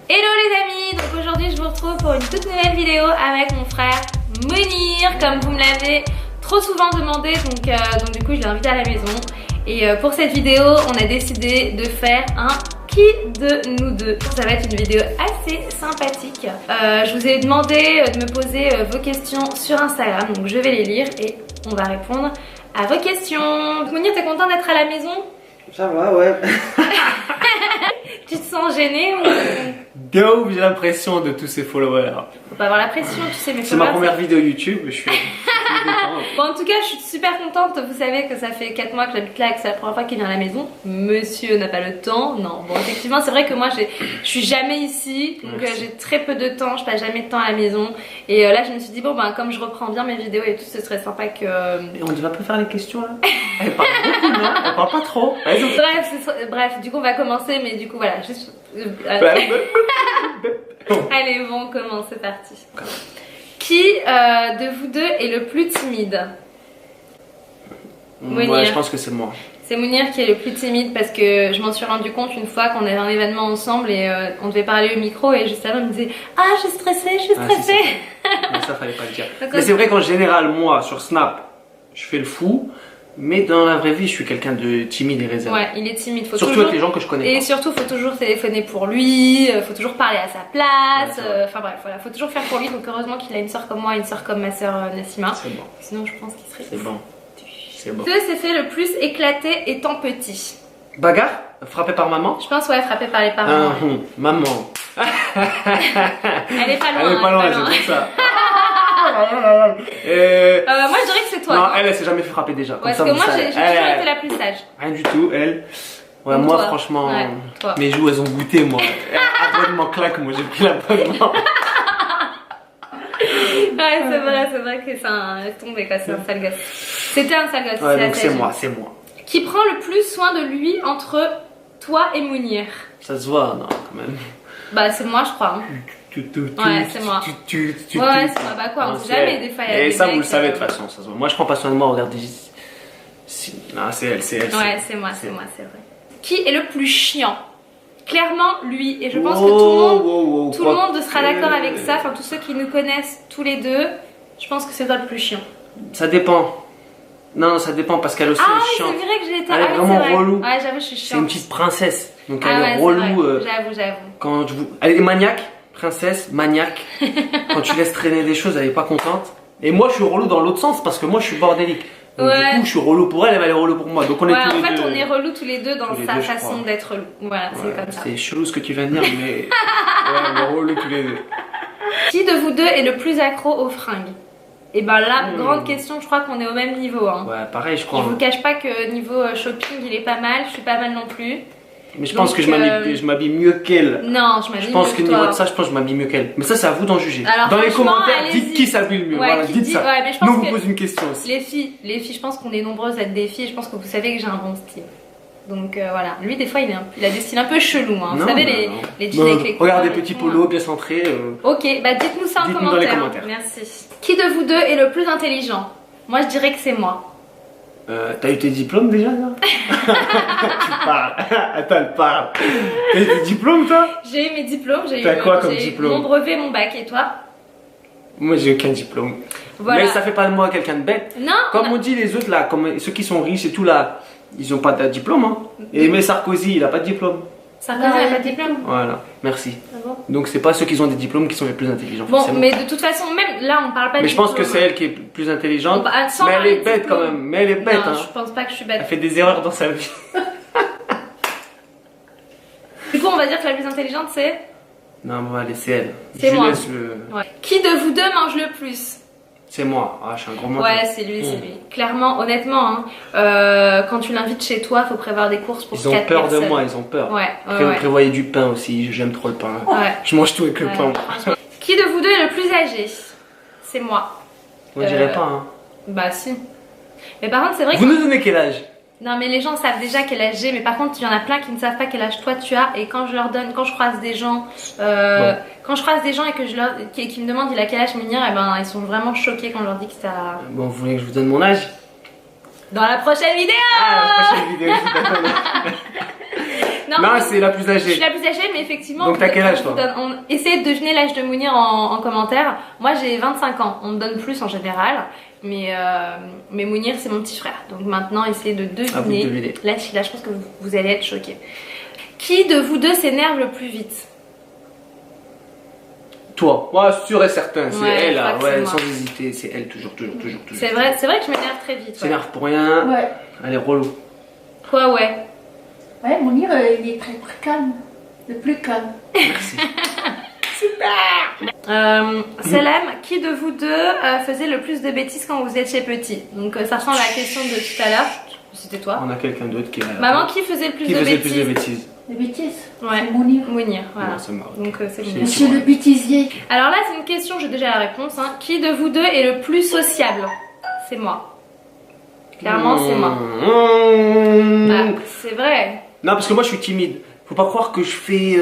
Hello les amis, donc aujourd'hui je vous retrouve pour une toute nouvelle vidéo avec mon frère Mounir, comme vous me l'avez trop souvent demandé, donc du coup je l'ai invité à la maison. Et pour cette vidéo on a décidé de faire un qui de nous deux. Ça va être une vidéo assez sympathique. Je vous ai demandé de me poser vos questions sur Instagram, donc je vais les lire et on va répondre à vos questions. Mounir, t'es content d'être à la maison? Ça va, ouais. Tu te sens gêné ou... De ouf, j'ai l'impression de tous ces followers. Faut pas avoir la pression, tu sais, mais c'est ma première vidéo YouTube, je suis... Bon, en tout cas, je suis super contente. Vous savez que ça fait 4 mois que j'habite là et que c'est la première fois qu'il vient à la maison. Monsieur n'a pas le temps. Non, bon, effectivement, c'est vrai que moi, je suis jamais ici. Donc, j'ai très peu de temps. Je passe jamais de temps à la maison. Et là, je me suis dit, bon, ben, comme je reprends bien mes vidéos et tout, ce serait sympa que... Et on va pas faire les questions, là. Elle parle beaucoup, non? Elle parle pas trop. Bref, du coup, on va commencer. Mais du coup, voilà, juste... Allez, bon, on commence, c'est parti. Qui de vous deux est le plus timide? Moi, je pense que c'est moi. C'est Mounir qui est le plus timide parce que je m'en suis rendu compte une fois qu'on avait un événement ensemble et on devait parler au micro et juste avant il me disait « Ah, je suis stressée, je suis stressée !» Mais ça, fallait pas le dire. Mais c'est vrai qu'en général, moi, sur Snap, je fais le fou. Mais dans la vraie vie, je suis quelqu'un de timide et réservé. Ouais, il est timide. Faut surtout toujours... avec les gens que je connais. Et surtout, faut toujours téléphoner pour lui, faut toujours parler à sa place. Enfin bref, voilà, faut toujours faire pour lui. Donc heureusement qu'il a une soeur comme moi, une soeur comme ma soeur Nassima. C'est bon. Sinon, je pense qu'il serait. C'est bon. C'est bon. Deux s'est fait le plus éclater étant petit. Bagarre? Frappé par maman? Je pense, ouais, frappé par les parents. Ouais. Maman. Elle est pas loin. Elle est pas loin, c'est pour ça. Moi je dirais que c'est toi. Non, elle s'est jamais fait frapper déjà. Comme parce ça, que moi j'ai toujours été la plus sage. Rien du tout, elle. Ouais, moi toi. Franchement, mes joues elles ont goûté, moi. À droite de mon claque, moi j'ai pris la bonne main. Ouais, c'est vrai que c'est un tombé quoi, c'est un sale gosse. C'était un sale gosse. Ouais, donc c'est moi. Qui prend le plus soin de lui entre toi et Mounir? Ça se voit, non, quand même. Bah, c'est moi, je crois. Hein. Ouais, c'est moi. Ouais, c'est moi. Bah quoi, on sait jamais, des fois il y a et des ça, mecs, vous le savez de toute façon. Ça se voit. Moi, je prends pas soin de moi, regardez. Non, c'est elle, c'est elle. Ouais, c'est moi, c'est vrai. Qui est le plus chiant? Clairement, lui. Et je pense que tout le monde sera d'accord avec ça. Enfin, tous ceux qui nous connaissent tous les deux, je pense que c'est toi le plus chiant. Ça dépend. Non, ça dépend parce qu'elle aussi est chiante. C'est vrai que j'ai été... Elle est vraiment relou. Ouais, j'avoue, je suis chiante. C'est une petite princesse. Donc elle est relou. J'avoue. Quand elle est maniaque, princesse, maniaque. Quand tu laisses traîner des choses, elle est pas contente. Et moi, je suis relou dans l'autre sens parce que moi, je suis bordélique. Donc du coup, je suis relou pour elle, elle est relou pour moi. Donc on est tous les deux. En fait, on est relou tous les deux dans sa façon d'être relou. Voilà, c'est comme ça. C'est chelou ce que tu viens de dire, mais ouais, on est relou tous les deux. Qui de vous deux est le plus accro aux fringues? Et ben là, grande question, je crois qu'on est au même niveau. Hein. Ouais, pareil, je crois. Je vous cache pas que niveau shopping, il est pas mal, je suis pas mal non plus. Mais je pense que je m'habille mieux qu'elle. Non, je m'habille mieux que toi. Je pense que niveau de ça, je pense que je m'habille mieux qu'elle. Mais ça, c'est à vous d'en juger. Alors, dans les commentaires, dites qui s'habille le mieux. Ouais, voilà, dites ça. Ouais, mais je pense nous, vous pose une question aussi. Les filles, je pense qu'on est nombreuses à être des filles. Je pense que vous savez que j'ai un bon style. Donc voilà, lui des fois il a des styles un peu chelous, hein. Vous savez les jeans avec les couleurs. Regarde des petits polos bien centrés. Ok, bah dites-nous ça en commentaire. Dans les commentaires. Merci. Qui de vous deux est le plus intelligent? Moi je dirais que c'est moi. T'as eu tes diplômes déjà là? Tu parles. Attends, elle parle. T'as eu tes diplômes toi? J'ai eu mes diplômes, T'as quoi comme diplôme? Mon brevet, mon bac, et toi? Moi j'ai aucun diplôme. Voilà. Mais ça fait pas de moi quelqu'un de bête. Non. Comme on dit les autres là, comme ceux qui sont riches et tout là, ils ont pas de diplôme hein. Et mais Sarkozy il a pas de diplôme. Sarkozy il a pas de diplôme. Voilà, merci. Ah bon? Donc c'est pas ceux qui ont des diplômes qui sont les plus intelligents. Bon, forcément. mais de toute façon, même là on parle pas de mais je pense que c'est elle qui est plus intelligente. Mais elle est bête quand même. Mais elle est bête non, hein. Je pense pas que je suis bête. Elle fait des erreurs dans sa vie. Du coup on va dire que la plus intelligente c'est... Non mais allez c'est elle. C'est moi. Ouais. Qui de vous deux mange le plus? C'est moi, je suis un gros mangeur. Ouais, c'est lui. Clairement, honnêtement, hein, quand tu l'invites chez toi, faut prévoir des courses pour 4 personnes. Ils ont peur de moi, ils ont peur. Ouais. Prévoyez du pain aussi, j'aime trop le pain. Ouais. Je mange tout avec le pain. Qui de vous deux est le plus âgé? C'est moi. Moi, je dirais pas, hein. Bah si. Mais par contre, c'est vrai que... Vous nous donnez quel âge? Non mais les gens savent déjà quel âge j'ai, mais par contre il y en a plein qui ne savent pas quel âge toi tu as, et quand je leur donne, quand je croise des gens, quand je croise des gens et que qui me demandent il a quel âge Mounir, et ben ils sont vraiment choqués quand je leur dis que ça... Bon, vous voulez que je vous donne mon âge? Dans la prochaine vidéo. Ah, la prochaine vidéo, je vous donne. Non, c'est la plus Je suis âgée. la plus âgée, mais effectivement. Donc t'as quel âge, toi? Essayez de deviner l'âge de Mounir en commentaire. Moi j'ai 25 ans, on me donne plus en général. Mais Mounir c'est mon petit frère. Donc maintenant essayez de deviner. Là je pense que vous allez être choqués. Qui de vous deux s'énerve le plus vite? Toi, moi sûr et certain, c'est Ouais, elle là, ouais, sans hésiter, c'est elle toujours. C'est vrai que je m'énerve très vite. S'énerve pour rien, Ouais. elle est relou. Toi ouais. Ouais, Mounir, il est très calme. Le plus calme. Merci. Salem, qui de vous deux faisait le plus de bêtises quand vous étiez petit? Donc ça ressemble à la question de tout à l'heure. C'était toi. On a quelqu'un d'autre qui est là. Maman, qui faisait le plus de bêtises? Plus de bêtises? Les bêtises. Ouais. C'est Mounir. Mounir, voilà. Non, c'est moi. Donc c'est Mounir. Monsieur le bêtisier. Alors là, c'est une question, j'ai déjà la réponse. Hein. Qui de vous deux est le plus sociable? C'est moi. Clairement, c'est moi. Ah, c'est vrai. Non, parce que moi je suis timide. Faut pas croire que je fais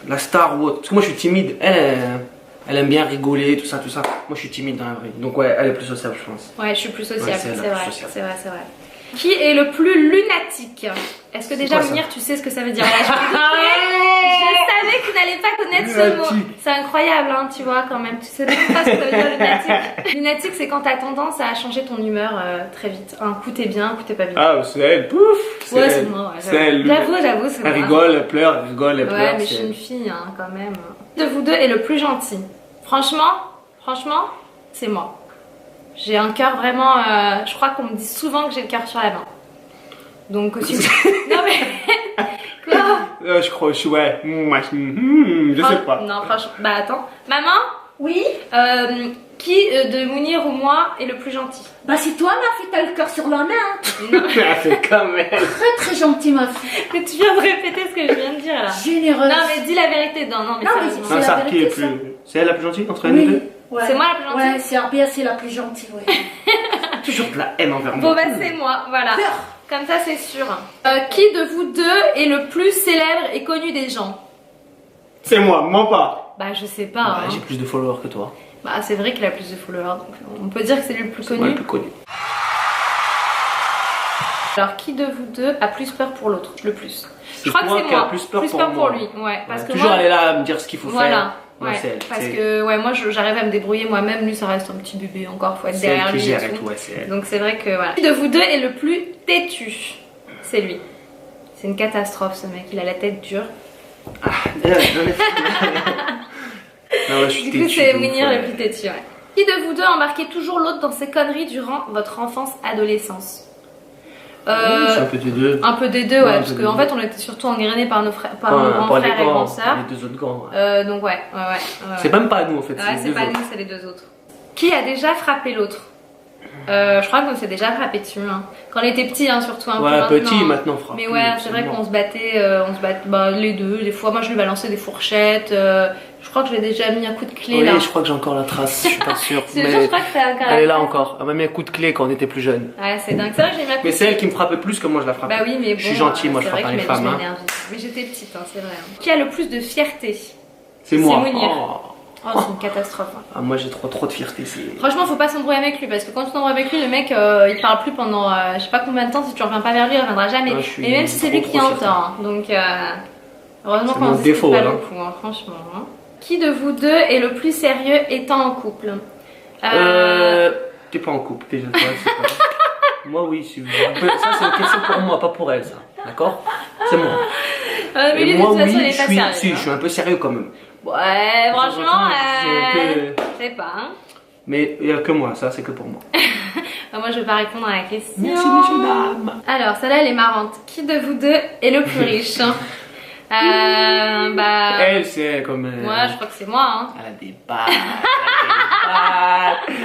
la star ou autre. Parce que moi je suis timide. Elle aime bien rigoler, tout ça. Moi je suis timide dans la vraie vie. Donc ouais, elle est plus sociable, je pense. Ouais, je suis plus sociable, Ouais, c'est elle est vrai. plus sociable. C'est vrai. Qui est le plus lunatique? Est-ce que déjà, quoi, Mounir, tu sais ce que ça veut dire? Là, je savais que tu n'allais pas connaître ce mot. C'est incroyable, hein, tu vois, quand même. Tu sais même pas ce que ça veut dire lunatique. Lunatique, c'est quand t'as tendance à changer ton humeur très vite. Un coup t'es bien, un coup t'es pas bien. Ah, c'est elle, pouf. Ouais, c'est moi. C'est elle. J'avoue, c'est moi. Elle rigole, elle pleure, elle rigole, elle pleure. Ouais, mais je suis une fille, hein, quand même. Qui de vous deux est le plus gentil? Franchement, c'est moi. J'ai un cœur vraiment. Je crois qu'on me dit souvent que j'ai le cœur sur la main. Donc aussi. Non mais. Quoi? Je crois, ouais. Je sais pas. Non, franchement. Bah attends. Maman? Oui. Qui de Mounir ou moi est le plus gentil? Bah c'est toi ma fille, t'as le cœur sur la main. Non. C'est comme elle. Très gentil ma fille. Mais tu viens de répéter ce que je viens de dire là. Généreuse. Non mais dis la vérité. Non mais Non, mais sérieusement. c'est Non, la ça, vérité, qui est ça. plus. C'est elle la plus gentille entre Oui. nous deux? Ouais. C'est moi la plus gentille? Ouais, c'est Arbia, c'est la plus gentille, ouais. Toujours de la haine envers Bon moi. bah c'est moi, voilà. Peur. Comme ça c'est sûr. Qui de vous deux est le plus célèbre et connu des gens? C'est moi, mens pas. Bah je sais pas. Bah, Hein. j'ai plus de followers que toi. Bah c'est vrai qu'il a plus de followers, donc on peut dire que c'est lui le plus C'est moi connu. le plus connu. Alors qui de vous deux a plus peur pour l'autre? Le plus. Je crois que toi c'est qui as moi. plus peur pour moi. lui. Ouais, parce que toujours moi, elle est là à me dire ce qu'il faut voilà. faire. Ouais, Non, c'est elle. parce C'est- que ouais, moi j'arrive à me débrouiller moi-même, lui ça reste un petit bébé encore, faut être c'est elle derrière qui lui gère et et tout. tout, ouais, c'est elle. Donc c'est vrai que voilà. Qui de vous deux est le plus têtu? C'est lui. C'est une catastrophe ce mec, il a la tête dure. Non, ouais, je suis Du coup têtu, c'est donc, Mounir le plus têtu, ouais. Qui de vous deux embarquait toujours l'autre dans ses conneries durant votre enfance-adolescence? C'est un peu des deux. Un peu des deux, ouais, Ouais, un parce peu qu'en des fait on était surtout engrainés par nos frères, par Ouais, nos grands par les frères et grands, grands sœurs. les deux autres grands. Ouais. Donc ouais. C'est même pas nous en fait. Ouais, les c'est deux pas autres. nous, c'est les deux autres. Qui a déjà frappé l'autre? Je crois qu'on s'est déjà frappé dessus. Hein. Quand on était petit, hein, surtout un Ouais, peu petit maintenant, on fera Mais plus, ouais, c'est vrai absolument. qu'on se battait, bah, les deux. Des fois, moi je lui balançais des fourchettes. Je crois que j'ai déjà mis un coup de clé Oui, là. je crois que j'ai encore la trace, je suis pas sûre. C'est sûr, je crois que c'est encore. Elle est là encore. Elle m'a mis un coup de clé quand on était plus jeune. Ouais, c'est dingue. C'est vrai que j'ai mis un coup Mais de c'est clé. elle qui me frappait plus que moi je la frappe. Bah oui, mais bon. Je suis gentil, moi je c'est frappe vrai pas que les je femmes. Hein. m'énerve. Mais j'étais petite, hein, c'est vrai. Hein. Qui a le plus de fierté? C'est moi. Mounir. Oh. Oh, c'est une catastrophe. Hein. Ah, moi j'ai trop de fierté. c'est- Franchement, faut pas s'embrouiller avec lui parce que quand tu t'embrouilles avec lui, le mec il parle plus pendant je sais pas combien de temps. Si tu reviens pas vers lui, il reviendra jamais. Ouais, je suis Et même si c'est lui trop qui est en fier. tort. Hein. Donc, heureusement C'est qu'on mon se discute défaut, pas là. beaucoup, hein, franchement. Hein. Qui de vous deux est le plus sérieux étant en couple? T'es pas en couple déjà, toi, c'est pas. Moi oui, si vous voulez. Ça c'est une question pour moi, pas pour elle, ça. D'accord? C'est moi. Mais lui, Et de moi toute façon, il oui, est je pas suis, sérieux. si, hein. je suis un peu sérieux quand même. Ouais, franchement, c'est un peu- je sais pas. Hein. Mais il y a que moi, ça c'est que pour moi. Moi, je vais pas répondre à la question. Merci messieurs dames. Alors, celle-là, elle est marrante. Qui de vous deux est le plus riche? Bah. Elle c'est comme. Ouais, je crois que c'est moi. Hein. Elle a des pattes. Elle a des pattes.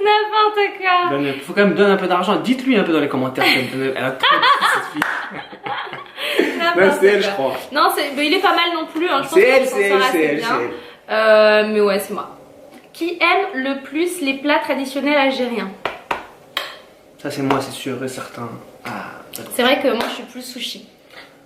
N'importe quoi. Faut quand même donner un peu d'argent. Dites-lui un peu dans les commentaires. Elle a trop de cette fille. N'importe c'est elle, quoi. je crois. Non, mais il est pas mal non plus. Hein. Je pense C'est qu'il elle, s'en c'est sort elle, assez c'est elle, bien. c'est elle. Mais ouais, c'est moi. Qui aime le plus les plats traditionnels algériens? Ça c'est moi, c'est sûr et certain. Ah, C'est vrai que moi, je suis plus sushi.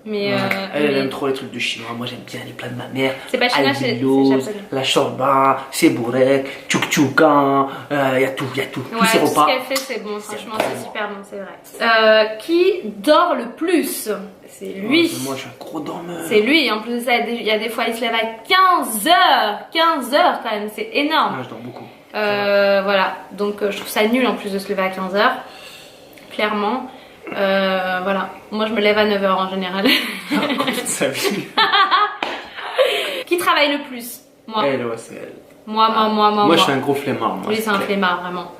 Mais, elle mais- aime trop les trucs de chinois. Moi j'aime bien les plats de ma mère. C'est pas chinois, c'est Albilos, japonais. la shorba, c'est bourrek, tchouk-tchoukan, y a tout, y a tout. Ouais, Tous ces tout ce repas. qu'elle fait, c'est bon. Franchement, c'est super bon, c'est vrai. Qui dort le plus? c'est lui. Moi je suis un gros dormeur. C'est lui, en plus de ça, il y a des fois il se lève à 15 heures. 15 heures quand même, c'est énorme. Ouais, je dors beaucoup. Voilà, donc je trouve ça nul en plus de se lever à 15 heures. Clairement. Voilà, moi je me lève à 9 heures en général. Toute sa vie. Qui travaille le plus? Moi. Elle, ouais, c'est elle. Moi, je suis un gros flemmard. Lui, c'est un flemmard, vraiment.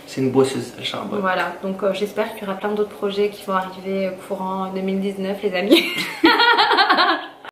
C'est une bosseuse, elle charbonne. Voilà, donc j'espère qu'il y aura plein d'autres projets qui vont arriver courant 2019, les amis.